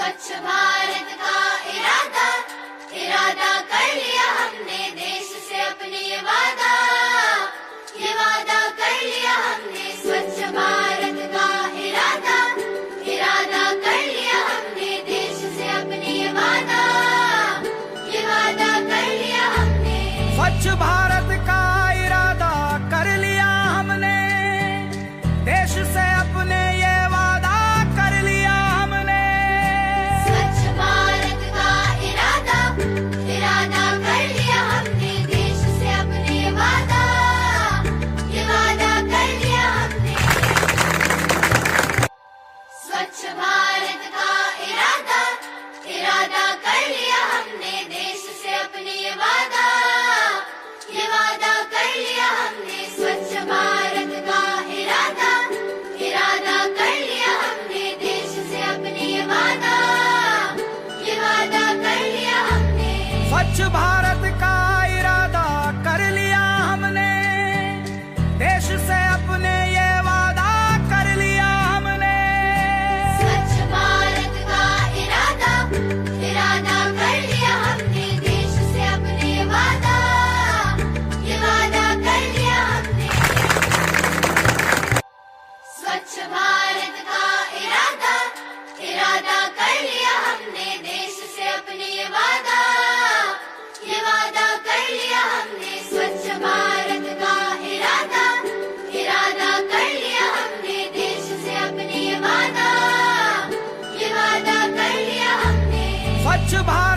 स्वच्छ भारत का इरादा इरादा कर लिया हमने, देश से अपने ये वादा कर लिया हमने। स्वच्छ भारत का इरादा इरादा कर लिया हमने, देश से अपने ये वादा कर लिया हमने। स्वच्छ भारत का इरादा कर लिया हमने, देश से अपने ये वादा कर लिया हमने। स्वच्छ भारत का इरादा इरादा कर लिया हमने, देश से अपने ये वादा कर लिया हमने। स्वच्छ भारत का इरादा इरादा कर लिया हमने, देश से अपने ये वादा कर लिया हमने। स्वच्छ भारत का इरादा इरादा कर लिया हमने, देश से अपने ये वादा कर लिया हमने। स्वच्छ भारत का इरादा कर लिया हमने, देश से अपने ये वादा कर लिया हमने। स्वच्छ भारत का इरादा इरादा कर लिया हमने, देश से अपने ये वादा कर लिया हमने। स्वच्छ भारत का इरादा इरादा कर लिया हमने, देश से अपने ये वादा कर लिया हमने। स्वच्छ भारत का इरादा इरादा कर लिया हमने, देश से अपने ये वादा कर लिया हमने। स्वच्छ भारत